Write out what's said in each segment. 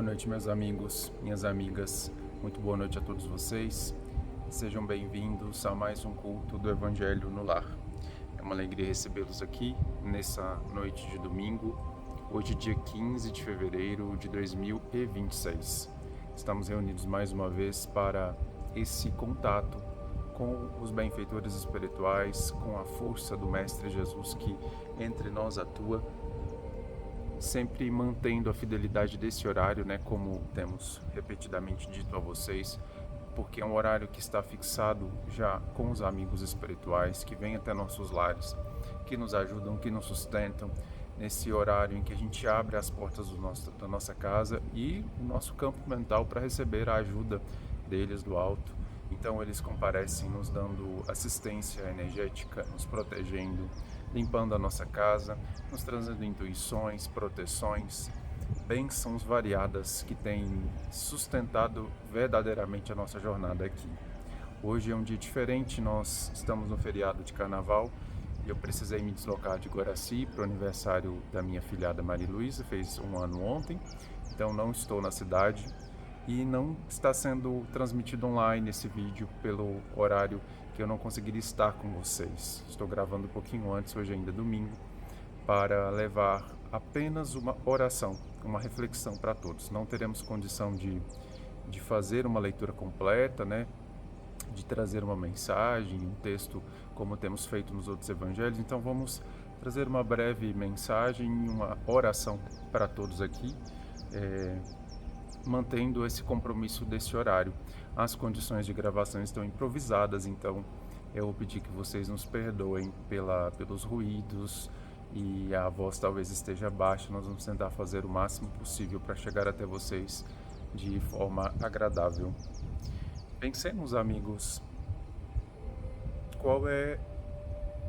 Boa noite, meus amigos, minhas amigas. Muito boa noite a todos vocês. Sejam bem-vindos a mais um culto do Evangelho no Lar. É uma alegria recebê-los aqui nessa noite de domingo, hoje, dia 15 de fevereiro de 2026. Estamos reunidos mais uma vez para esse contato com os benfeitores espirituais, com a força do Mestre Jesus que entre nós atua, sempre mantendo a fidelidade desse horário, né, como temos repetidamente dito a vocês, porque é um horário que está fixado já com os amigos espirituais que vêm até nossos lares, que nos ajudam, que nos sustentam, nesse horário em que a gente abre as portas da nossa casa e o nosso campo mental para receber a ajuda deles do alto. Então eles comparecem nos dando assistência energética, nos protegendo, limpando a nossa casa, nos trazendo intuições, proteções, bênçãos variadas que têm sustentado verdadeiramente a nossa jornada aqui. Hoje é um dia diferente, nós estamos no feriado de carnaval e eu precisei me deslocar de Guaraci para o aniversário da minha filhada Maria Luísa, fez um ano ontem, então não estou na cidade e não está sendo transmitido online esse vídeo pelo horário que eu não conseguiria estar com vocês. Estou gravando um pouquinho antes, hoje ainda é domingo, para levar apenas uma oração, uma reflexão para todos. Não teremos condição de fazer uma leitura completa, né? De trazer uma mensagem, um texto, como temos feito nos outros evangelhos. Então vamos trazer uma breve mensagem, uma oração para todos aqui, mantendo esse compromisso desse horário. As condições de gravação estão improvisadas, então eu vou pedir que vocês nos perdoem pelos ruídos e a voz talvez esteja baixa. Nós vamos tentar fazer o máximo possível para chegar até vocês de forma agradável. Pensemos, amigos, qual é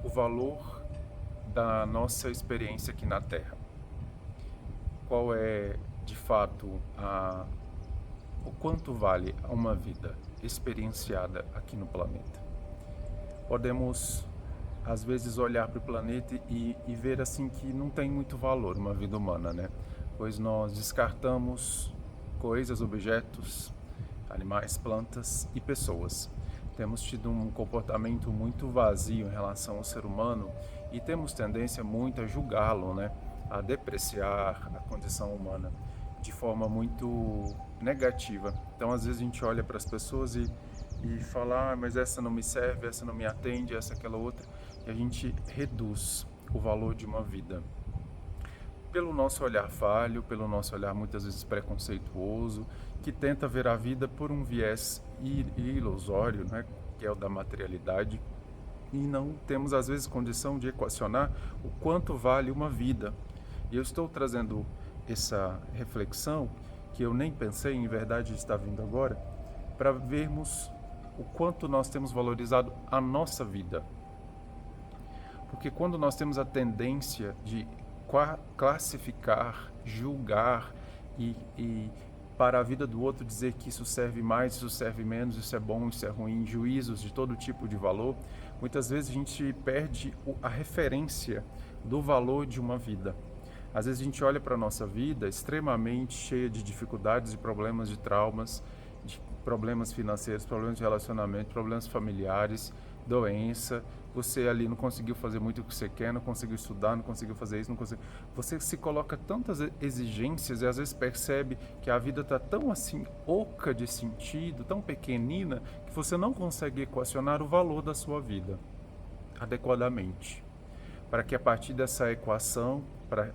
o valor da nossa experiência aqui na Terra? Qual é, de fato, o quanto vale uma vida experienciada aqui no planeta? Podemos, às vezes, olhar para o planeta e ver assim que não tem muito valor uma vida humana, né? Pois nós descartamos coisas, objetos, animais, plantas e pessoas. Temos tido um comportamento muito vazio em relação ao ser humano e temos tendência muito a julgá-lo, né? A depreciar a condição humana de forma muito negativa. Então, às vezes a gente olha para as pessoas e fala, mas essa não me serve, essa não me atende, essa aquela outra, e a gente reduz o valor de uma vida. Pelo nosso olhar falho, pelo nosso olhar muitas vezes preconceituoso, que tenta ver a vida por um viés ilusório, né, que é o da materialidade, e não temos às vezes condição de equacionar o quanto vale uma vida. E eu estou trazendo essa reflexão, que eu nem pensei, em verdade está vindo agora, para vermos o quanto nós temos valorizado a nossa vida. Porque quando nós temos a tendência de classificar, julgar e para a vida do outro dizer que isso serve mais, isso serve menos, isso é bom, isso é ruim, juízos de todo tipo de valor, muitas vezes a gente perde a referência do valor de uma vida. Às vezes a gente olha para a nossa vida extremamente cheia de dificuldades, de problemas, de traumas, de problemas financeiros, problemas de relacionamento, problemas familiares, doença. Você ali não conseguiu fazer muito o que você quer, não conseguiu estudar, não conseguiu fazer isso, não conseguiu. Você se coloca tantas exigências e às vezes percebe que a vida está tão assim oca de sentido, tão pequenina, que você não consegue equacionar o valor da sua vida adequadamente. Para que a partir dessa equação,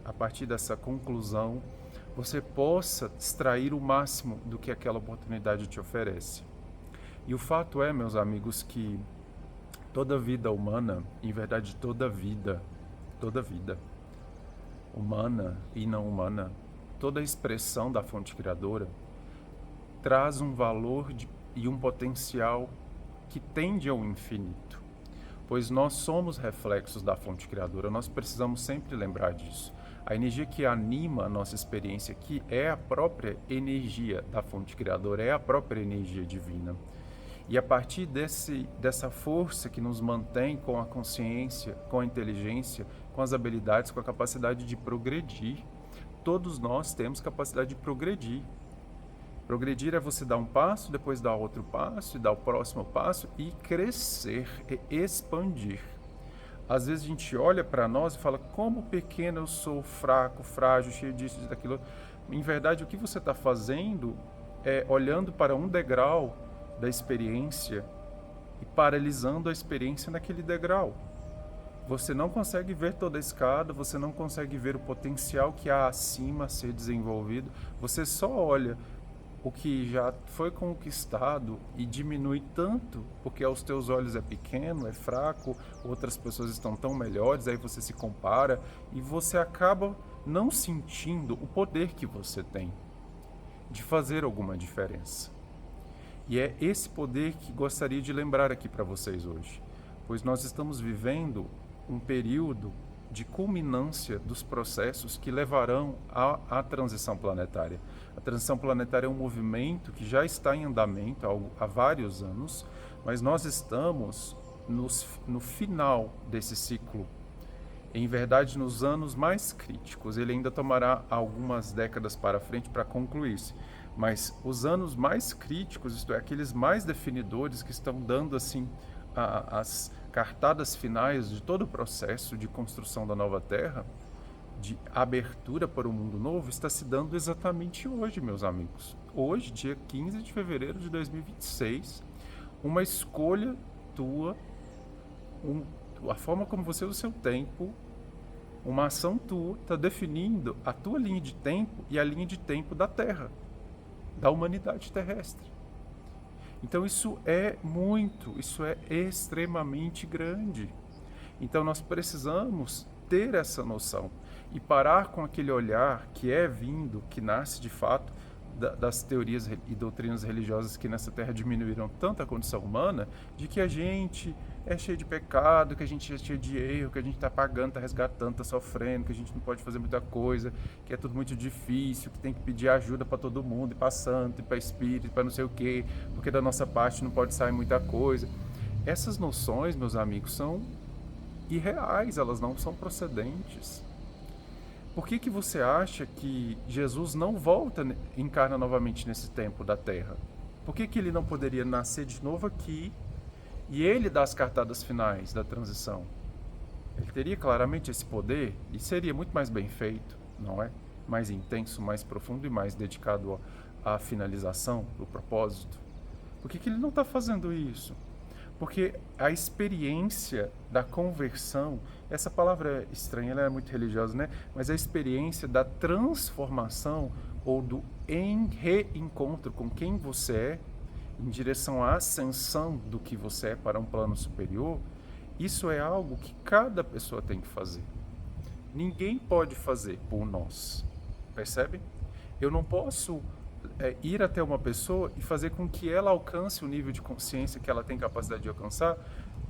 a partir dessa conclusão, você possa extrair o máximo do que aquela oportunidade te oferece. E o fato é, meus amigos, que toda vida humana, em verdade toda vida humana e não humana, toda expressão da fonte criadora, traz um valor e um potencial que tende ao infinito. Pois nós somos reflexos da fonte criadora, nós precisamos sempre lembrar disso. A energia que anima a nossa experiência aqui é a própria energia da fonte criadora, é a própria energia divina. E a partir dessa força que nos mantém com a consciência, com a inteligência, com as habilidades, com a capacidade de progredir, todos nós temos capacidade de progredir. Progredir é você dar um passo, depois dar outro passo, e dar o próximo passo e crescer e expandir. Às vezes a gente olha para nós e fala, como pequeno eu sou, fraco, frágil, cheio disso, daquilo. Em verdade, o que você está fazendo é olhando para um degrau da experiência e paralisando a experiência naquele degrau. Você não consegue ver toda a escada, você não consegue ver o potencial que há acima a ser desenvolvido, você só olha o que já foi conquistado e diminui tanto, porque aos teus olhos é pequeno, é fraco, outras pessoas estão tão melhores, aí você se compara e você acaba não sentindo o poder que você tem de fazer alguma diferença. E é esse poder que gostaria de lembrar aqui para vocês hoje, pois nós estamos vivendo um período de culminância dos processos que levarão à transição planetária. A transição planetária é um movimento que já está em andamento há vários anos, mas nós estamos no final desse ciclo. Em verdade, nos anos mais críticos. Ele ainda tomará algumas décadas para frente para concluir-se. Mas os anos mais críticos, isto é, aqueles mais definidores que estão dando assim as cartadas finais de todo o processo de construção da nova Terra, de abertura para o mundo novo, está se dando exatamente hoje, meus amigos. Hoje, dia 15 de fevereiro de 2026, uma escolha tua, a forma como você usa o seu tempo, uma ação tua, está definindo a tua linha de tempo e a linha de tempo da Terra, da humanidade terrestre. Então isso é extremamente grande. Então nós precisamos ter essa noção e parar com aquele olhar que é vindo, que nasce de fato das teorias e doutrinas religiosas que nessa terra diminuíram tanto a condição humana, de que a gente é cheio de pecado, que a gente é cheio de erro, que a gente está pagando, está resgatando, está sofrendo, que a gente não pode fazer muita coisa, que é tudo muito difícil, que tem que pedir ajuda para todo mundo, e para santo, e para espírito, e para não sei o quê, porque da nossa parte não pode sair muita coisa. Essas noções, meus amigos, são irreais, elas não são procedentes. Por que você acha que Jesus não volta, encarna novamente nesse tempo da Terra? Por que ele não poderia nascer de novo aqui e ele dar as cartadas finais da transição? Ele teria claramente esse poder e seria muito mais bem feito, não é? Mais intenso, mais profundo e mais dedicado à finalização, do propósito. Por que ele não está fazendo isso? Porque a experiência da conversão, essa palavra é estranha, ela é muito religiosa, né? Mas a experiência da transformação ou do reencontro com quem você é, em direção à ascensão do que você é para um plano superior, isso é algo que cada pessoa tem que fazer. Ninguém pode fazer por nós, percebe? Eu não posso ir até uma pessoa e fazer com que ela alcance o nível de consciência que ela tem capacidade de alcançar,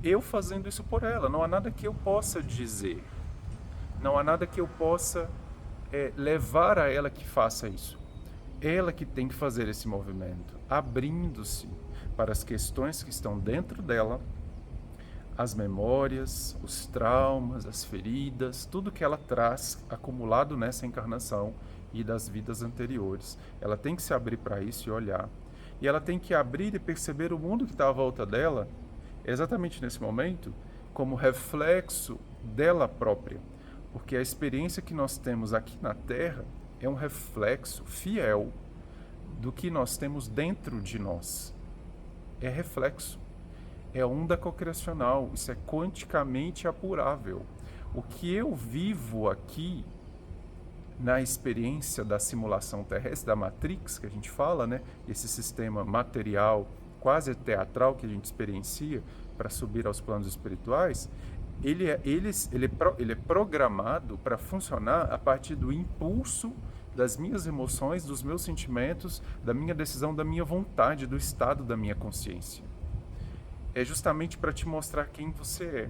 eu fazendo isso por ela. Não há nada que eu possa dizer, não há nada que eu possa levar a ela que faça isso. Ela que tem que fazer esse movimento, abrindo-se para as questões que estão dentro dela, as memórias, os traumas, as feridas, tudo que ela traz acumulado nessa encarnação e das vidas anteriores. Ela tem que se abrir para isso e olhar. E ela tem que abrir e perceber o mundo que está à volta dela, exatamente nesse momento, como reflexo dela própria. Porque a experiência que nós temos aqui na Terra é um reflexo fiel do que nós temos dentro de nós. É reflexo. É onda cocriacional. Isso é quanticamente apurável. O que eu vivo aqui na experiência da simulação terrestre, da Matrix, que a gente fala, né? Esse sistema material, quase teatral que a gente experiencia para subir aos planos espirituais, ele é programado para funcionar a partir do impulso das minhas emoções, dos meus sentimentos, da minha decisão, da minha vontade, do estado da minha consciência. É justamente para te mostrar quem você é.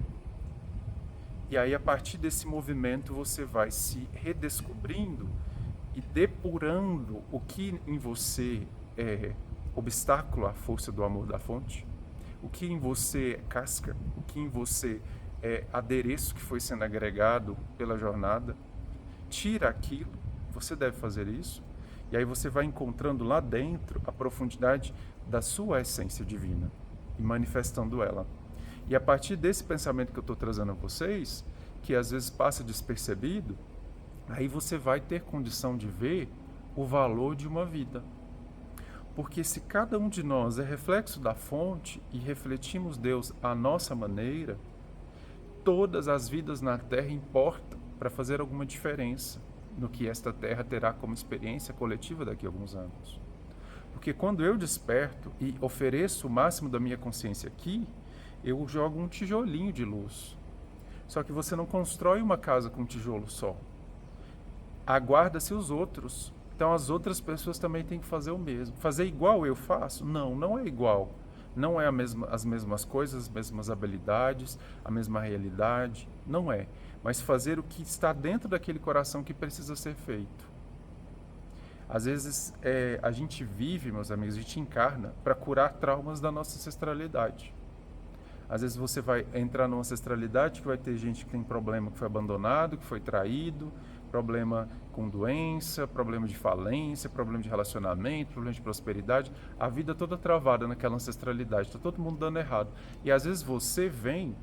E aí, a partir desse movimento, você vai se redescobrindo e depurando o que em você é obstáculo à força do amor da fonte, o que em você é casca, o que em você é adereço que foi sendo agregado pela jornada. Tira aquilo, você deve fazer isso, E aí você vai encontrando lá dentro a profundidade da sua essência divina e manifestando ela. E a partir desse pensamento que eu estou trazendo a vocês, que às vezes passa despercebido, aí você vai ter condição de ver o valor de uma vida. Porque se cada um de nós é reflexo da fonte e refletimos Deus à nossa maneira, todas as vidas na Terra importam para fazer alguma diferença no que esta Terra terá como experiência coletiva daqui a alguns anos. Porque quando eu desperto e ofereço o máximo da minha consciência aqui, eu jogo um tijolinho de luz. Só que você não constrói uma casa com um tijolo só. Aguarda-se os outros. Então as outras pessoas também têm que fazer o mesmo. Fazer igual eu faço? Não, não é igual. Não é as mesmas coisas, as mesmas habilidades, a mesma realidade. Não é. Mas fazer o que está dentro daquele coração que precisa ser feito. Às vezes a gente vive, meus amigos, a gente encarna para curar traumas da nossa ancestralidade. Às vezes você vai entrar numa ancestralidade que vai ter gente que tem problema, que foi abandonado, que foi traído, problema com doença, problema de falência, problema de relacionamento, problema de prosperidade, a vida toda travada naquela ancestralidade, está todo mundo dando errado. E às vezes você vem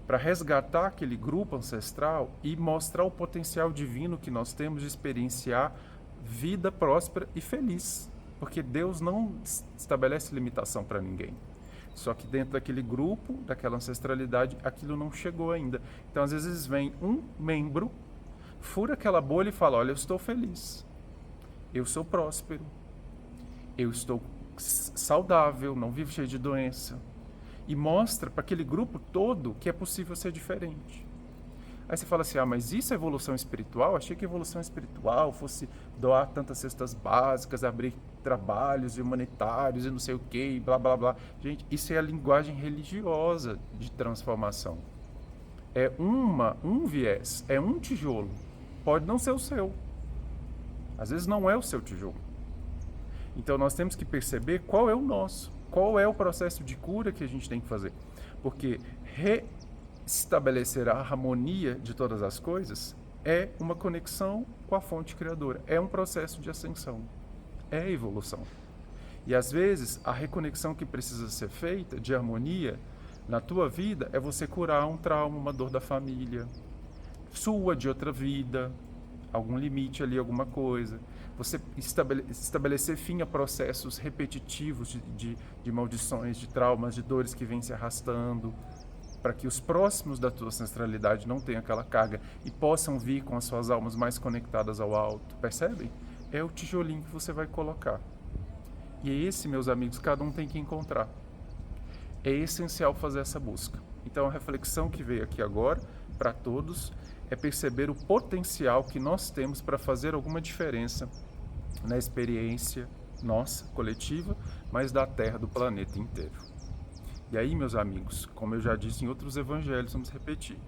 para resgatar aquele grupo ancestral e mostrar o potencial divino que nós temos de experienciar vida próspera e feliz, porque Deus não estabelece limitação para ninguém. Só que dentro daquele grupo, daquela ancestralidade, aquilo não chegou ainda. Então, às vezes, vem um membro, fura aquela bolha e fala, olha, eu estou feliz, eu sou próspero, eu estou saudável, não vivo cheio de doença. E mostra para aquele grupo todo que é possível ser diferente. Aí você fala assim, mas isso é evolução espiritual? Achei que evolução espiritual fosse doar tantas cestas básicas, abrir trabalhos humanitários e não sei o que, blá, blá, blá. Gente, isso é a linguagem religiosa de transformação. É um viés, é um tijolo. Pode não ser o seu. Às vezes não é o seu tijolo. Então nós temos que perceber qual é o nosso, qual é o processo de cura que a gente tem que fazer. Porque estabelecer a harmonia de todas as coisas é uma conexão com a fonte criadora, é um processo de ascensão, é evolução. E às vezes a reconexão que precisa ser feita de harmonia na tua vida é você curar um trauma, uma dor da família, sua de outra vida, algum limite ali, alguma coisa. Você estabelecer fim a processos repetitivos de maldições, de traumas, de dores que vêm se arrastando, para que os próximos da tua ancestralidade não tenham aquela carga e possam vir com as suas almas mais conectadas ao alto. Percebem? É o tijolinho que você vai colocar. E é esse, meus amigos, cada um tem que encontrar. É essencial fazer essa busca. Então a reflexão que veio aqui agora, para todos, é perceber o potencial que nós temos para fazer alguma diferença na experiência nossa, coletiva, mas da Terra, do planeta inteiro. E aí, meus amigos, como eu já disse em outros evangelhos, vamos repetir.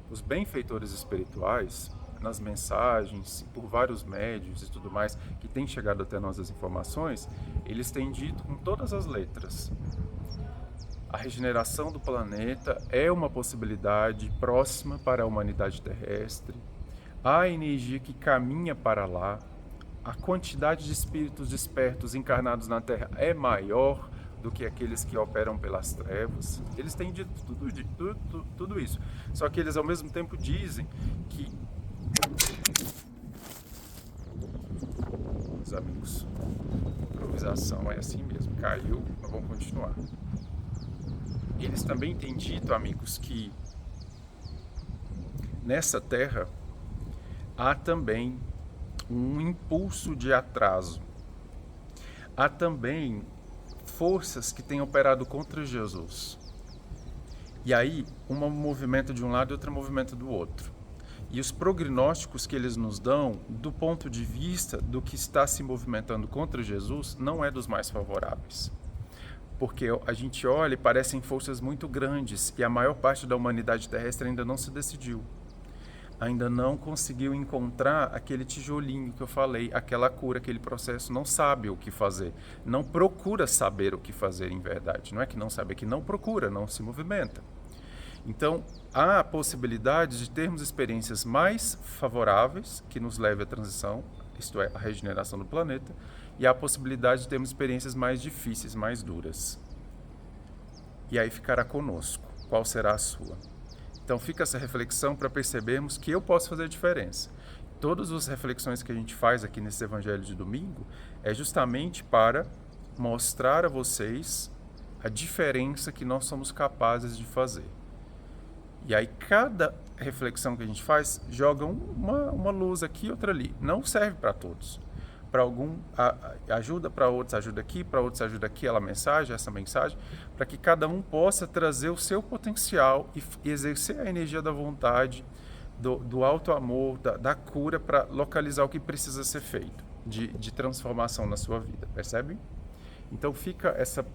Os benfeitores espirituais, nas mensagens, por vários médios e tudo mais, que têm chegado até nós as informações, eles têm dito com todas as letras: a regeneração do planeta é uma possibilidade próxima para a humanidade terrestre, há energia que caminha para lá, a quantidade de espíritos despertos encarnados na Terra é maior do que aqueles que operam pelas trevas. Eles têm dito tudo isso. Só que eles ao mesmo tempo dizem que... Meus amigos, improvisação é assim mesmo. Caiu, mas vamos continuar. Eles também têm dito, amigos, que nessa Terra há também um impulso de atraso. Há também forças que têm operado contra Jesus. E aí, um movimento de um lado e outro movimento do outro. E os prognósticos que eles nos dão, do ponto de vista do que está se movimentando contra Jesus, não é dos mais favoráveis. Porque a gente olha e parecem forças muito grandes e a maior parte da humanidade terrestre ainda não se decidiu. Ainda não conseguiu encontrar aquele tijolinho que eu falei, aquela cura, aquele processo, não sabe o que fazer, não procura saber o que fazer em verdade. Não é que não sabe, é que não procura, não se movimenta. Então, há a possibilidade de termos experiências mais favoráveis, que nos leve à transição, isto é, a regeneração do planeta, e a possibilidade de termos experiências mais difíceis, mais duras. E aí ficará conosco. Qual será a sua? Então fica essa reflexão para percebermos que eu posso fazer a diferença. Todas as reflexões que a gente faz aqui nesse Evangelho de domingo é justamente para mostrar a vocês a diferença que nós somos capazes de fazer. E aí cada reflexão que a gente faz joga uma luz aqui e outra ali. Não serve para todos. Para algum ajuda, para outros ajuda aqui, para outros ajuda aqui essa mensagem, para que cada um possa trazer o seu potencial e exercer a energia da vontade, do alto amor, da cura, para localizar o que precisa ser feito de transformação na sua vida, percebe? Então fica essa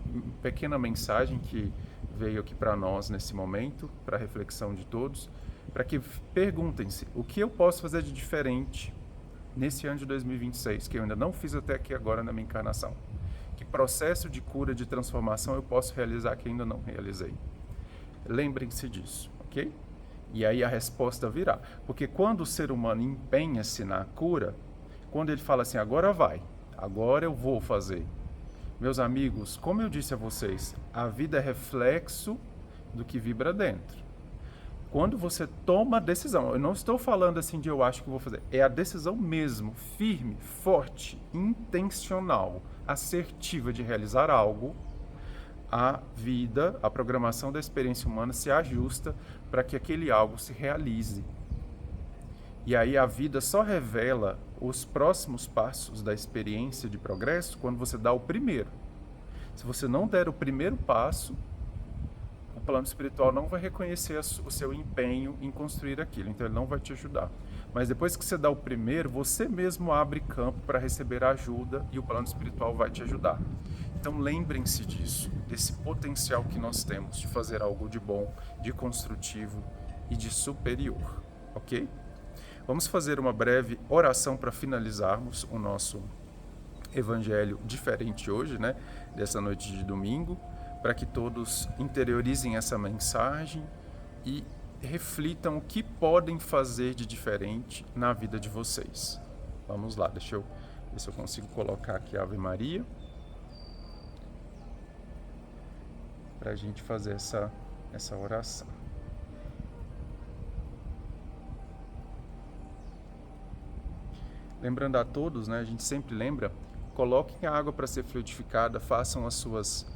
pequena mensagem que veio aqui para nós nesse momento, para a reflexão de todos, para que perguntem-se o que eu posso fazer de diferente nesse ano de 2026, que eu ainda não fiz até aqui agora na minha encarnação. Que processo de cura, de transformação eu posso realizar que ainda não realizei? Lembrem-se disso, ok? E aí a resposta virá. Porque quando o ser humano empenha-se na cura, quando ele fala assim, agora vai, agora eu vou fazer. Meus amigos, como eu disse a vocês, a vida é reflexo do que vibra dentro. Quando você toma a decisão, eu não estou falando assim de eu acho que vou fazer, é a decisão mesmo, firme, forte, intencional, assertiva de realizar algo, a vida, a programação da experiência humana se ajusta para que aquele algo se realize. E aí a vida só revela os próximos passos da experiência de progresso quando você dá o primeiro. Se você não der o primeiro passo, o plano espiritual não vai reconhecer o seu empenho em construir aquilo, então ele não vai te ajudar. Mas depois que você dá o primeiro, você mesmo abre campo para receber ajuda e o plano espiritual vai te ajudar. Então lembrem-se disso, desse potencial que nós temos de fazer algo de bom, de construtivo e de superior, ok? Vamos fazer uma breve oração para finalizarmos o nosso evangelho diferente hoje, né? Dessa noite de domingo, para que todos interiorizem essa mensagem e reflitam o que podem fazer de diferente na vida de vocês. Vamos lá, deixa eu ver se eu consigo colocar aqui a Ave Maria para a gente fazer essa oração. Lembrando a todos, né, a gente sempre lembra, coloquem a água para ser fluidificada, façam os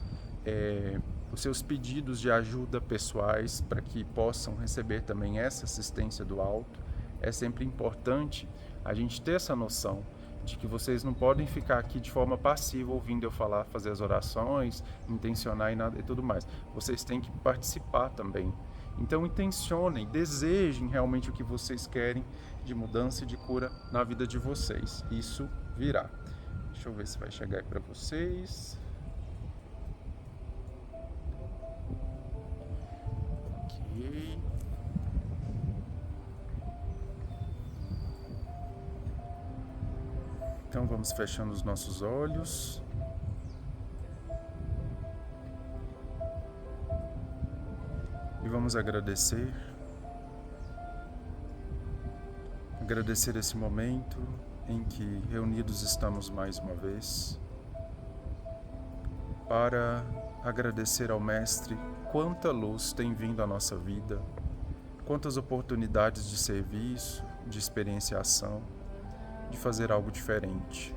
seus pedidos de ajuda pessoais para que possam receber também essa assistência do alto. É sempre importante a gente ter essa noção de que vocês não podem ficar aqui de forma passiva ouvindo eu falar, fazer as orações, intencionar e tudo mais. Vocês têm que participar também. Então intencionem, desejem realmente o que vocês querem de mudança e de cura na vida de vocês. Isso virá. Deixa eu ver se vai chegar aí para vocês. Ok. Então vamos fechando os nossos olhos. E vamos agradecer esse momento em que reunidos estamos mais uma vez, para agradecer ao Mestre quanta luz tem vindo à nossa vida, quantas oportunidades de serviço, de experienciação, de fazer algo diferente.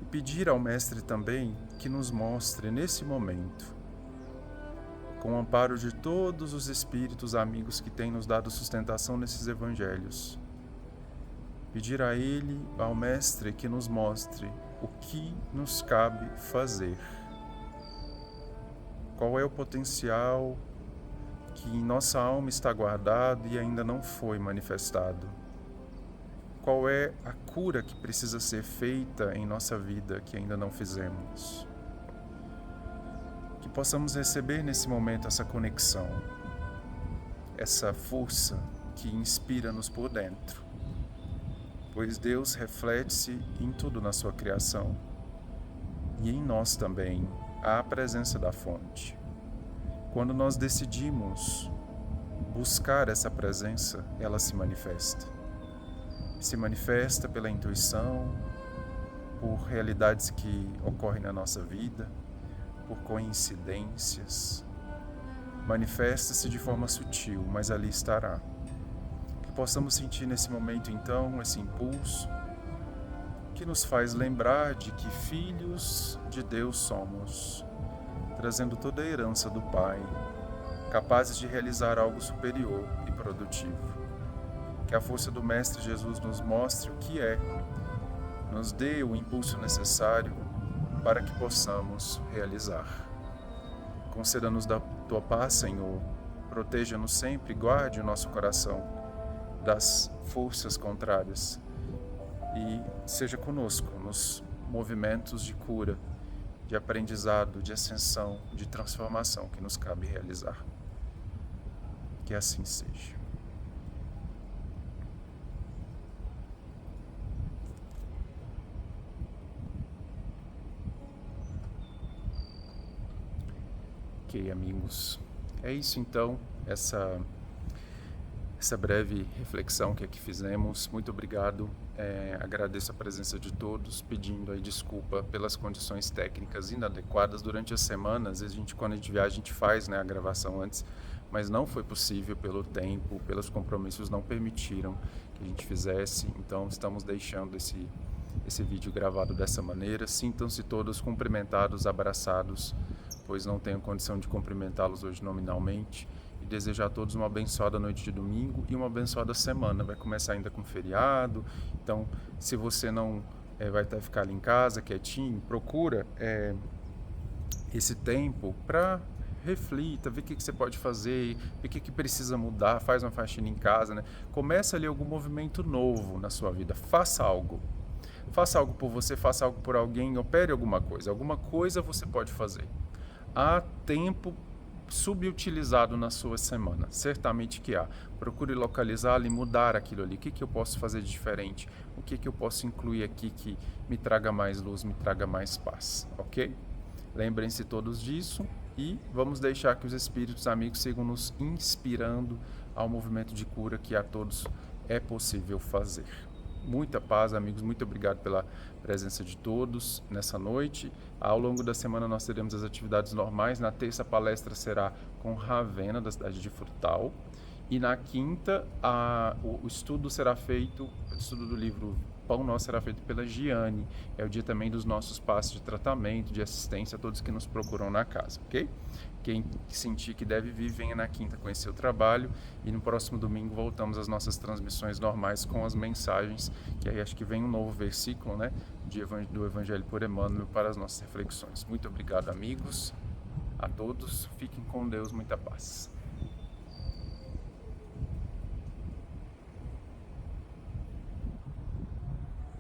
E pedir ao Mestre também que nos mostre nesse momento, com o amparo de todos os espíritos amigos que têm nos dado sustentação nesses evangelhos, pedir a Ele, ao Mestre, que nos mostre o que nos cabe fazer. Qual é o potencial que em nossa alma está guardado e ainda não foi manifestado? Qual é a cura que precisa ser feita em nossa vida que ainda não fizemos? Que possamos receber nesse momento essa conexão, essa força que inspira-nos por dentro. Pois Deus reflete-se em tudo na sua criação e em nós também há a presença da fonte. Quando nós decidimos buscar essa presença, ela se manifesta. se manifesta pela intuição, por realidades que ocorrem na nossa vida, por coincidências. Manifesta-se de forma sutil, mas ali estará. Que possamos sentir nesse momento, então, esse impulso que nos faz lembrar de que filhos de Deus somos, trazendo toda a herança do Pai, capazes de realizar algo superior e produtivo. Que a força do Mestre Jesus nos mostre o que é, nos dê o impulso necessário para que possamos realizar. Conceda-nos da tua paz, Senhor, proteja-nos sempre, guarde o nosso coração das forças contrárias e seja conosco nos movimentos de cura, de aprendizado, de ascensão, de transformação que nos cabe realizar. Que assim seja. Ok, amigos, é isso então, essa breve reflexão que aqui fizemos. Muito obrigado, agradeço a presença de todos, pedindo aí desculpa pelas condições técnicas inadequadas durante as semanas. Às vezes quando a gente viaja, a gente faz, né, a gravação antes, mas não foi possível pelo tempo, pelos compromissos não permitiram que a gente fizesse, então estamos deixando esse vídeo gravado dessa maneira. Sintam-se todos cumprimentados, abraçados, pois não tenho condição de cumprimentá-los hoje nominalmente, e desejar a todos uma abençoada noite de domingo e uma abençoada semana. Vai começar ainda com feriado, então se você não vai ficar ali em casa quietinho, procura esse tempo para reflita, vê o que você pode fazer, vê o que precisa mudar, faz uma faxina em casa, né? Começa ali algum movimento novo na sua vida, faça algo. Faça algo por você, faça algo por alguém, opere alguma coisa você pode fazer. Há tempo subutilizado na sua semana, certamente que há. Procure localizá-lo e mudar aquilo ali. O que eu posso fazer de diferente? O que eu posso incluir aqui que me traga mais luz, me traga mais paz, ok? Lembrem-se todos disso e vamos deixar que os espíritos amigos sigam nos inspirando ao movimento de cura que a todos é possível fazer. Muita paz, amigos, muito obrigado pela presença de todos nessa noite. Ao longo da semana nós teremos as atividades normais. Na terça a palestra será com Ravena, da cidade de Frutal. E na quinta o estudo será feito, o estudo do livro Pão Nosso será feito pela Giane. É o dia também dos nossos passos de tratamento, de assistência a todos que nos procuram na casa, ok? Quem sentir que deve vir, venha na quinta conhecer o trabalho, e no próximo domingo voltamos às nossas transmissões normais com as mensagens, que aí acho que vem um novo versículo, né, do Evangelho por Emmanuel para as nossas reflexões. Muito obrigado, amigos, a todos, fiquem com Deus, muita paz.